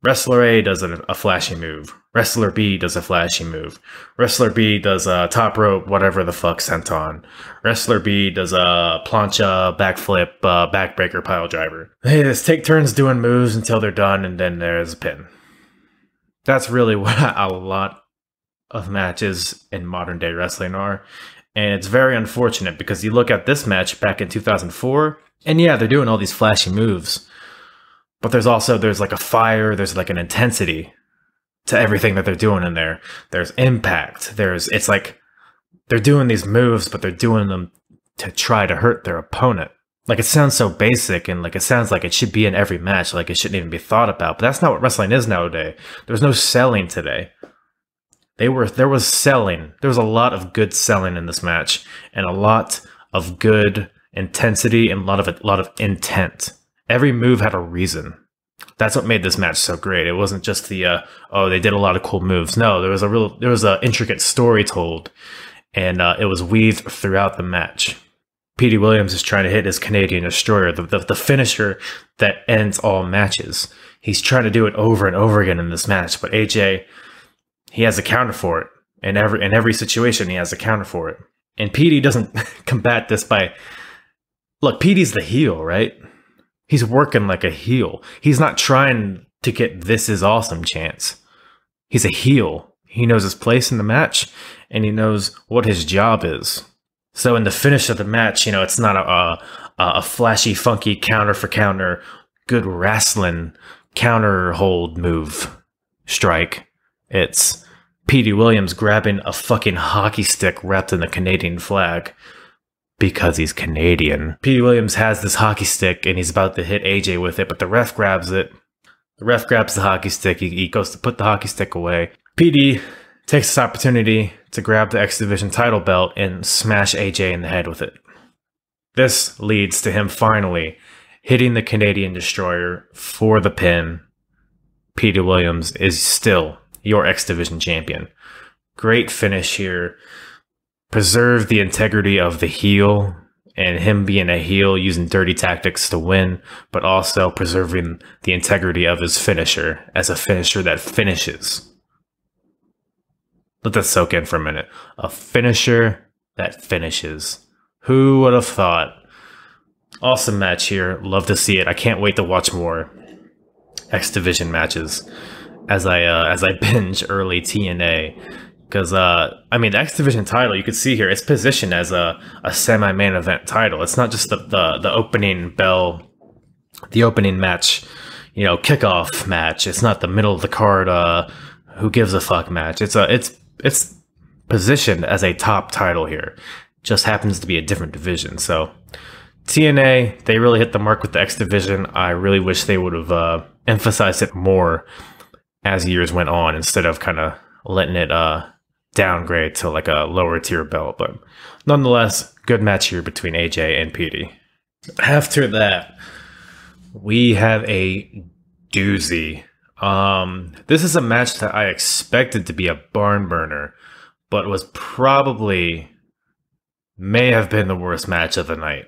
Wrestler A does a flashy move. Wrestler B does a flashy move. Wrestler B does a top rope, whatever the fuck senton. Wrestler B does a plancha, backflip, backbreaker, pile driver. They just take turns doing moves until they're done, and then there's a pin. That's really what a lot of matches in modern day wrestling are. And it's very unfortunate because you look at this match back in 2004, and yeah, they're doing all these flashy moves. But there's like a fire, there's like an intensity to everything that they're doing in there. There's impact. It's like they're doing these moves, but they're doing them to try to hurt their opponent. Like it sounds so basic and like it sounds like it should be in every match, like it shouldn't even be thought about. But that's not what wrestling is nowadays. There's no selling today. There was selling. There was a lot of good selling in this match and a lot of good intensity and a lot of intent. Every move had a reason. That's what made this match so great. It wasn't just the oh, they did a lot of cool moves. No, there was a intricate story told, and it was weaved throughout the match. Petey Williams is trying to hit his Canadian Destroyer, the finisher that ends all matches. He's trying to do it over and over again in this match, but AJ, he has a counter for it. In every situation, he has a counter for it. And Petey doesn't combat this by, look, Petey's the heel, right? He's working like a heel. He's not trying to get "this is awesome" chants. He's a heel. He knows his place in the match, and he knows what his job is. So in the finish of the match, you know, it's not a flashy, funky counter for counter, good wrestling counter hold move strike. It's Petey Williams grabbing a fucking hockey stick wrapped in the Canadian flag. Because he's Canadian. Petey Williams has this hockey stick and he's about to hit AJ with it, but the ref grabs it. The ref grabs the hockey stick. He goes to put the hockey stick away. Petey takes this opportunity to grab the X Division title belt and smash AJ in the head with it. This leads to him finally hitting the Canadian Destroyer for the pin. Petey Williams is still your X Division champion. Great finish here. Preserve the integrity of the heel and him being a heel, using dirty tactics to win, but also preserving the integrity of his finisher as a finisher that finishes. Let that soak in for a minute. A finisher that finishes. Who would have thought? Awesome match here. Love to see it. I can't wait to watch more X Division matches as I binge early TNA. Because, I mean, the X Division title, you can see here, it's positioned as a semi-main event title. It's not just the opening bell, the opening match, you know, kickoff match. It's not the middle of the card, who gives a fuck match. It's positioned as a top title here. Just happens to be a different division. So, TNA, they really hit the mark with the X Division. I really wish they would have emphasized it more as years went on instead of kind of letting it downgrade to like a lower tier belt. But nonetheless, good match here between AJ and Petey. After that, we have a doozy. This is a match that I expected to be a barn burner, but was probably may have been the worst match of the night.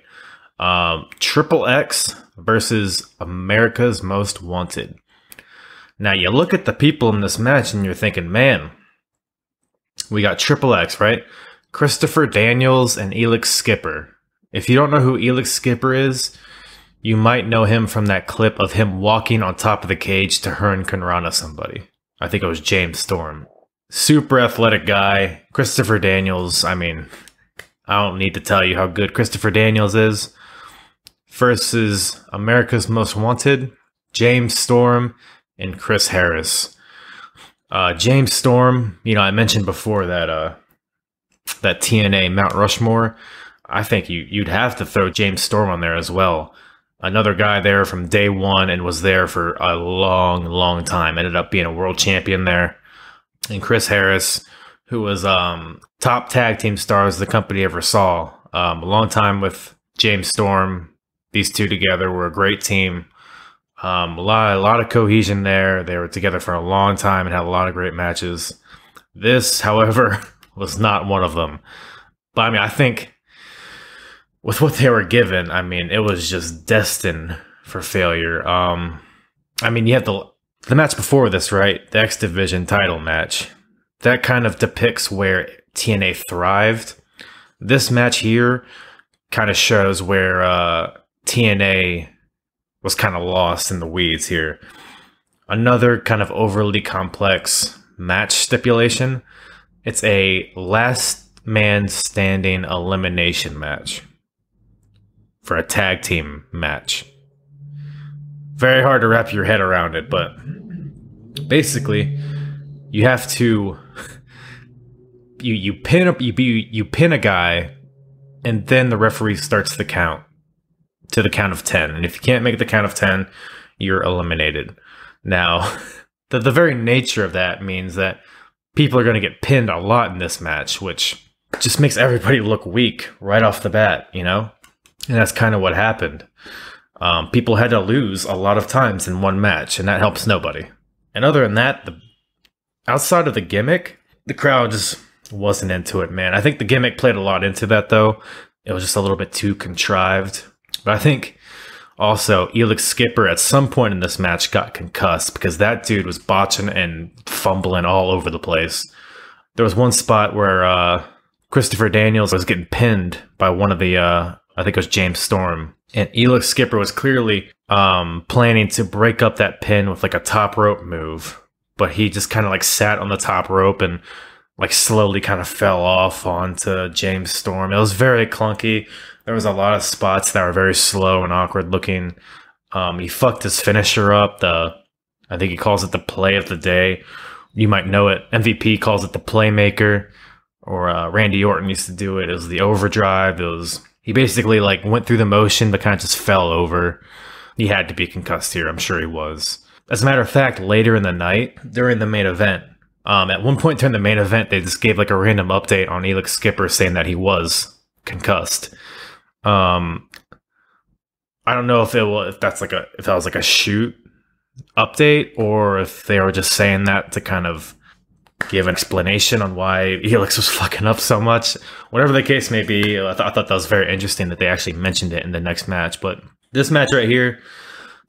Triple X versus America's Most Wanted. Now you look at the people in this match and you're thinking, man, we got Triple X, right? Christopher Daniels and Elix Skipper. If you don't know who Elix Skipper is, you might know him from that clip of him walking on top of the cage to Hurricanrana somebody. I think it was James Storm. Super athletic guy. Christopher Daniels, I mean, I don't need to tell you how good Christopher Daniels is. Versus America's Most Wanted, James Storm and Chris Harris. James Storm, you know, I mentioned before that that TNA Mount Rushmore. I think you'd have to throw James Storm on there as well. Another guy there from day one and was there for a long, long time. Ended up being a world champion there. And Chris Harris, who was top tag team stars the company ever saw. A long time with James Storm. These two together were a great team. A lot of cohesion there. They were together for a long time and had a lot of great matches. This, however, was not one of them. But I mean, I think with what they were given, I mean, it was just destined for failure. I mean, you have the match before this, right? The X Division title match. That kind of depicts where TNA thrived. This match here kind of shows where TNA was kind of lost in the weeds here. Another kind of overly complex match stipulation. It's a last man standing elimination match for a tag team match. Very hard to wrap your head around it, but basically you have to you pin a guy, and then the referee starts the count to the count of 10. And if you can't make the count of 10, you're eliminated. Now, the very nature of that means that people are going to get pinned a lot in this match, which just makes everybody look weak right off the bat, you know? And that's kind of what happened. People had to lose a lot of times in one match, and that helps nobody. And other than that, outside of the gimmick, the crowd just wasn't into it, man. I think the gimmick played a lot into that, though. It was just a little bit too contrived. But I think also Elix Skipper at some point in this match got concussed because that dude was botching and fumbling all over the place. There was one spot where Christopher Daniels was getting pinned by one of the, I think it was James Storm. And Elix Skipper was clearly planning to break up that pin with like a top rope move. But he just kind of like sat on the top rope and like slowly kind of fell off onto James Storm. It was very clunky. There was a lot of spots that were very slow and awkward looking. He fucked his finisher up. I think he calls it the play of the day. You might know it. MVP calls it the playmaker, or Randy Orton used to do it. It was the overdrive. He basically like went through the motion, but kind of just fell over. He had to be concussed here. I'm sure he was. As a matter of fact, later in the night, during the main event, at one point during the main event, they just gave like a random update on Elix Skipper saying that he was concussed. I don't know if that was like a shoot update, or if they were just saying that to kind of give an explanation on why Helix was fucking up so much. Whatever the case may be, I thought that was very interesting that they actually mentioned it in the next match. But this match right here,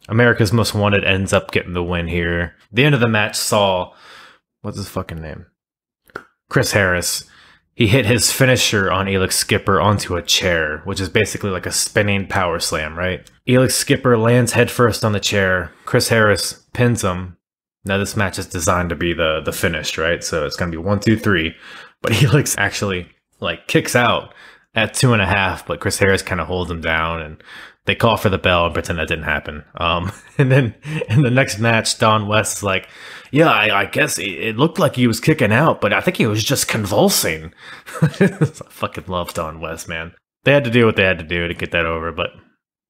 America's Most Wanted ends up getting the win here. The end of the match saw, what's his fucking name? Chris Harris. He hit his finisher on Elix Skipper onto a chair, which is basically like a spinning power slam, right? Elix Skipper lands headfirst on the chair. Chris Harris pins him. Now this match is designed to be the finish, right? So it's going to be 1, 2, 3. But Elix actually like kicks out at 2.5, but Chris Harris kind of holds him down, and they call for the bell and pretend that didn't happen. And then in the next match, Don West is like, yeah, I guess it looked like he was kicking out, but I think he was just convulsing. I fucking love Don West, man. They had to do what they had to do to get that over, but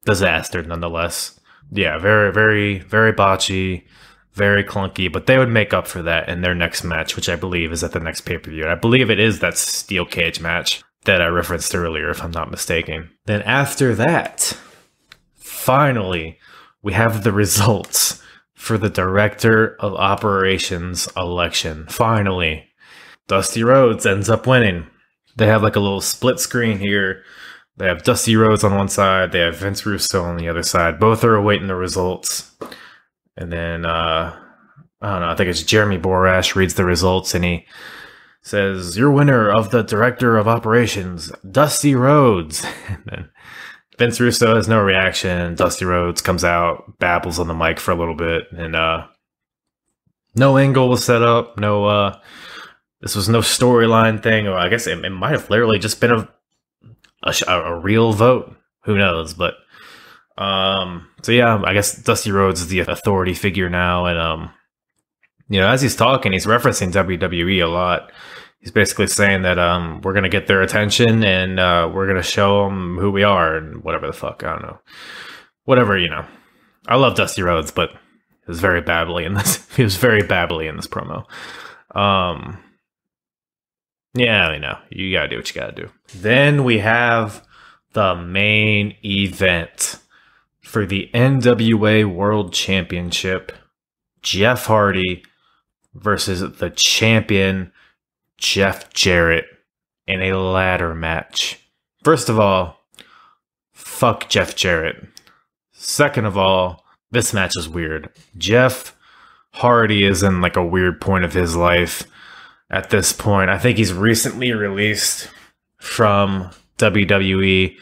disaster nonetheless. Yeah, very, very, very botchy, very clunky, but they would make up for that in their next match, which I believe is at the next pay-per-view. I believe it is that steel cage match that I referenced earlier, if I'm not mistaken. Then after that, finally, we have the results for the Director of Operations election. Finally, Dusty Rhodes ends up winning. They have like a little split screen here. They have Dusty Rhodes on one side. They have Vince Russo on the other side. Both are awaiting the results. And then, I don't know, I think it's Jeremy Borash reads the results and he says, your winner of the Director of Operations, Dusty Rhodes. And then Vince Russo has no reaction. Dusty Rhodes comes out, babbles on the mic for a little bit, and no angle was set up. No, this was no storyline thing. Or I guess it might have literally just been a real vote. Who knows? But so yeah, I guess Dusty Rhodes is the authority figure now, and you know, as he's talking, he's referencing WWE a lot. He's basically saying that we're going to get their attention and we're going to show them who we are and whatever the fuck. I don't know. Whatever, you know. I love Dusty Rhodes, but he was very babbly in this. He was very babbly in this promo. Yeah, you know. You got to do what you got to do. Then we have the main event for the NWA World Championship. Jeff Hardy versus the champion Jeff Jarrett in a ladder match. First of all, fuck Jeff Jarrett. Second of all, this match is weird. Jeff Hardy is in like a weird point of his life at this point. I think he's recently released from WWE.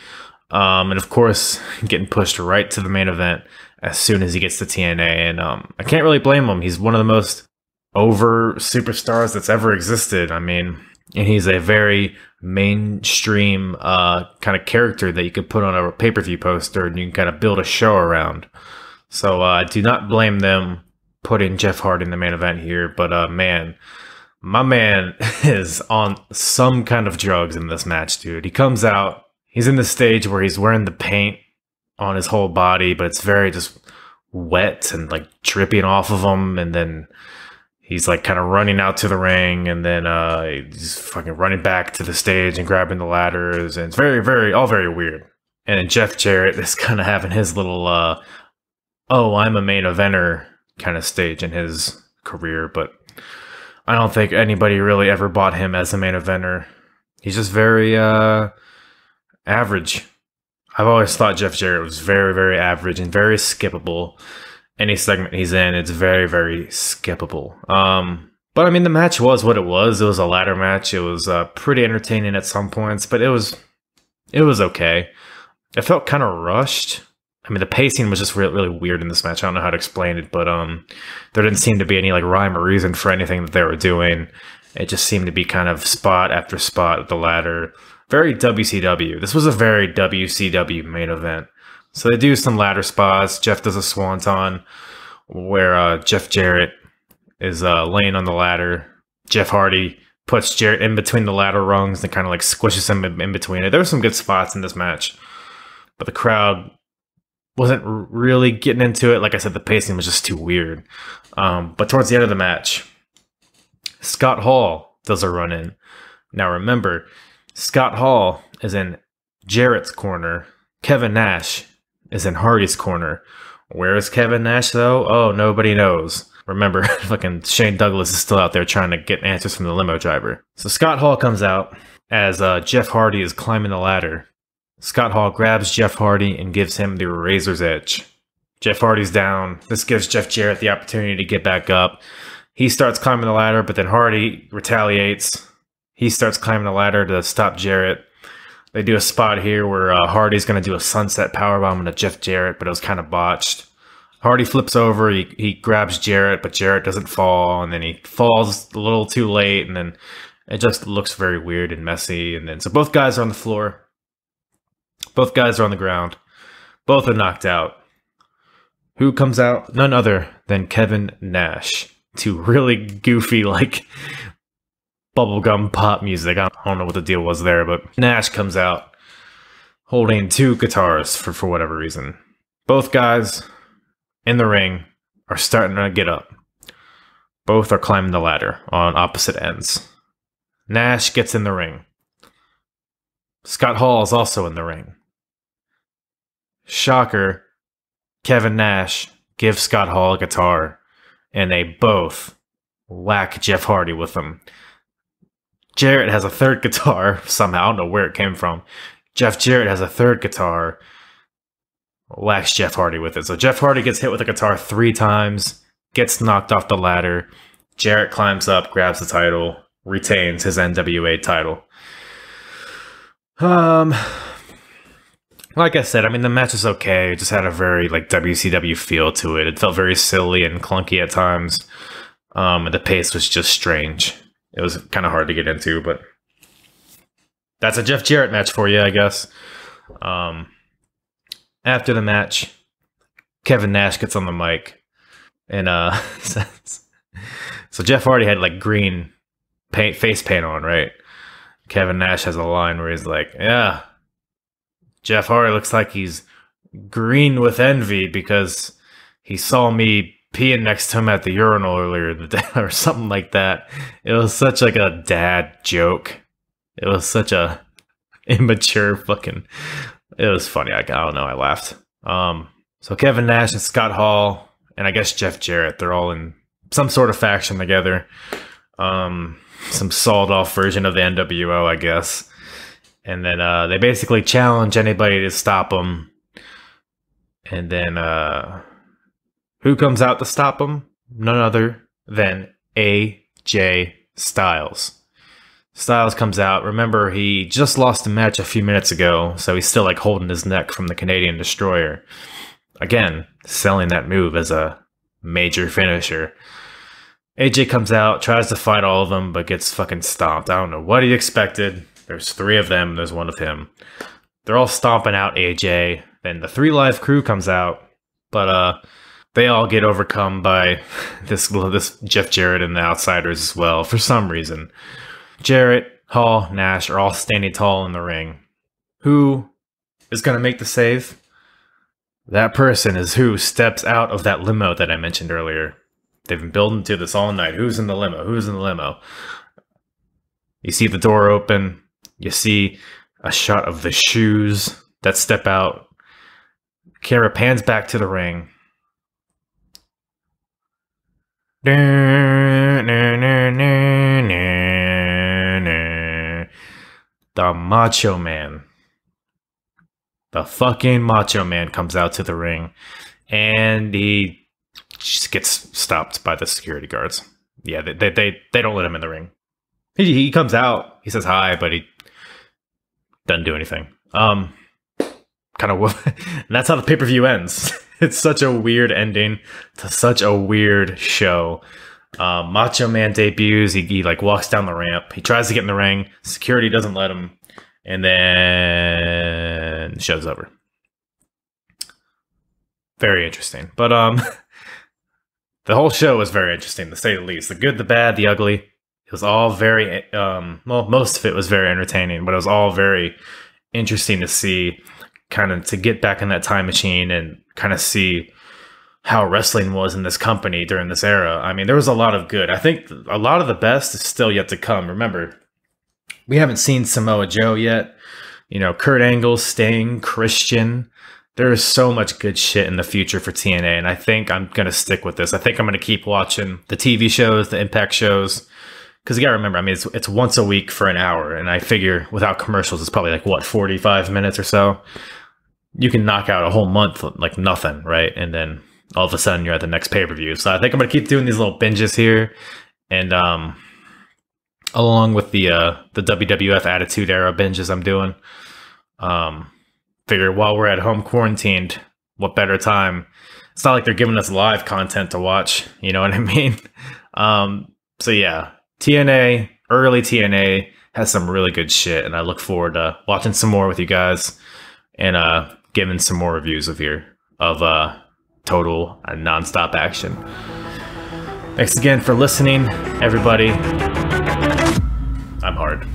And of course, getting pushed right to the main event as soon as he gets to TNA. And I can't really blame him. He's one of the most over superstars that's ever existed. I mean, and he's a very mainstream kind of character that you could put on a pay-per-view poster and you can kind of build a show around. So I do not blame them putting Jeff Hardy in the main event here. But man, my man is on some kind of drugs in this match, dude. He comes out, he's in the stage where he's wearing the paint on his whole body, but it's very just wet and like dripping off of him, and then he's like kind of running out to the ring, and then he's fucking running back to the stage and grabbing the ladders, and it's very, all very weird. And then Jeff Jarrett is kind of having his little, oh, I'm a main eventer kind of stage in his career, but I don't think anybody really ever bought him as a main eventer. He's just very average. I've always thought Jeff Jarrett was very average and very skippable. Any segment he's in, it's very skippable. But I mean, the match was what it was. It was a ladder match. It was pretty entertaining at some points, but it was okay. It felt kind of rushed. I mean, the pacing was just really weird in this match. I don't know how to explain it, but there didn't seem to be any like rhyme or reason for anything that they were doing. It just seemed to be kind of spot after spot at the ladder. Very WCW. This was a very WCW main event. So they do some ladder spots. Jeff does a swanton where Jeff Jarrett is laying on the ladder. Jeff Hardy puts Jarrett in between the ladder rungs and kind of like squishes him in between it. There were some good spots in this match, but the crowd wasn't really getting into it. Like I said, the pacing was just too weird. But towards the end of the match, Scott Hall does a run-in. Now remember, Scott Hall is in Jarrett's corner. Kevin Nash is in Hardy's corner. Where is Kevin Nash, though? Oh, nobody knows. Remember, fucking Shane Douglas is still out there trying to get answers from the limo driver. So Scott Hall comes out as Jeff Hardy is climbing the ladder. Scott Hall grabs Jeff Hardy and gives him the razor's edge. Jeff Hardy's down. This gives Jeff Jarrett the opportunity to get back up. He starts climbing the ladder, but then Hardy retaliates. He starts climbing the ladder to stop Jarrett. They do a spot here where Hardy's going to do a sunset powerbomb into Jeff Jarrett, but it was kind of botched. Hardy flips over, he grabs Jarrett, but Jarrett doesn't fall, and then he falls a little too late, and then it just looks very weird and messy. And then so both guys are on the floor. Both guys are on the ground. Both are knocked out. Who comes out? None other than Kevin Nash to really goofy, like, bubblegum pop music. I don't know what the deal was there, but Nash comes out holding two guitars for whatever reason. Both guys in the ring are starting to get up. Both are climbing the ladder on opposite ends. Nash gets in the ring. Scott Hall is also in the ring. Shocker, Kevin Nash gives Scott Hall a guitar, and they both whack Jeff Hardy with them. Jarrett has a third guitar, somehow, I don't know where it came from. Jeff Jarrett has a third guitar, whacks Jeff Hardy with it. So Jeff Hardy gets hit with a guitar 3 times, gets knocked off the ladder. Jarrett climbs up, grabs the title, retains his NWA title. Like I said, I mean, the match is okay. It just had a very, like, WCW feel to it. It felt very silly and clunky at times. And the pace was just strange. It was kind of hard to get into, but that's a Jeff Jarrett match for you, I guess. After the match, Kevin Nash gets on the mic, and so Jeff Hardy had, like, green face paint on, right? Kevin Nash has a line where he's like, yeah, Jeff Hardy looks like he's green with envy because he saw me peeing next to him at the urinal earlier in the day, or something like that. It was such like a dad joke. It was such a immature fucking... It was funny. I don't know. I laughed. So Kevin Nash and Scott Hall, and I guess Jeff Jarrett, they're all in some sort of faction together. Some sawed-off version of the NWO, I guess. And then they basically challenge anybody to stop them. And then who comes out to stop them? None other than AJ Styles. Styles comes out. Remember, he just lost a match a few minutes ago, so he's still like holding his neck from the Canadian Destroyer. Again, selling that move as a major finisher. AJ comes out, tries to fight all of them, but gets fucking stomped. I don't know what he expected. There's 3 of them. There's 1 of him. They're all stomping out AJ. Then the 3 Live crew comes out, but they all get overcome by this Jeff Jarrett and the Outsiders as well for some reason. Jarrett, Hall, Nash are all standing tall in the ring. Who is going to make the save? That person is who steps out of that limo that I mentioned earlier. They've been building to this all night. Who's in the limo? Who's in the limo? You see the door open. You see a shot of the shoes that step out. Camera pans back to the ring. The Macho Man. The fucking Macho Man comes out to the ring. And he just gets stopped by the security guards. Yeah, they don't let him in the ring. He comes out. He says hi, but he doesn't do anything. Kind of. That's how the pay-per-view ends. It's such a weird ending to such a weird show. Macho Man debuts. He like walks down the ramp. He tries to get in the ring. Security doesn't let him, and then the show's over. Very interesting, but the whole show was very interesting to say the least. The good, the bad, the ugly. It was all very well. Most of it was very entertaining, but it was all very interesting to see. Kind of to get back in that time machine and kind of see how wrestling was in this company during this era. I mean, there was a lot of good. I think a lot of the best is still yet to come. Remember, we haven't seen Samoa Joe yet. You know, Kurt Angle, Sting, Christian. there is so much good shit in the future for TNA, and I think I'm gonna stick with this. I think I'm gonna keep watching the TV shows, the Impact shows, because you gotta remember, I mean, it's once a week for an hour, and I figure without commercials, it's probably like what 45 minutes or so. You can knock out a whole month like nothing, right? And then all of a sudden you're at the next pay-per-view. So I think I'm gonna keep doing these little binges here, and along with the WWF Attitude Era binges I'm doing. Figure while we're at home quarantined, what better time? It's not like they're giving us live content to watch. You know what I mean? So yeah, TNA, early TNA has some really good shit, and I look forward to watching some more with you guys and giving some more reviews of total and nonstop action. Thanks again for listening, everybody. I'm hard.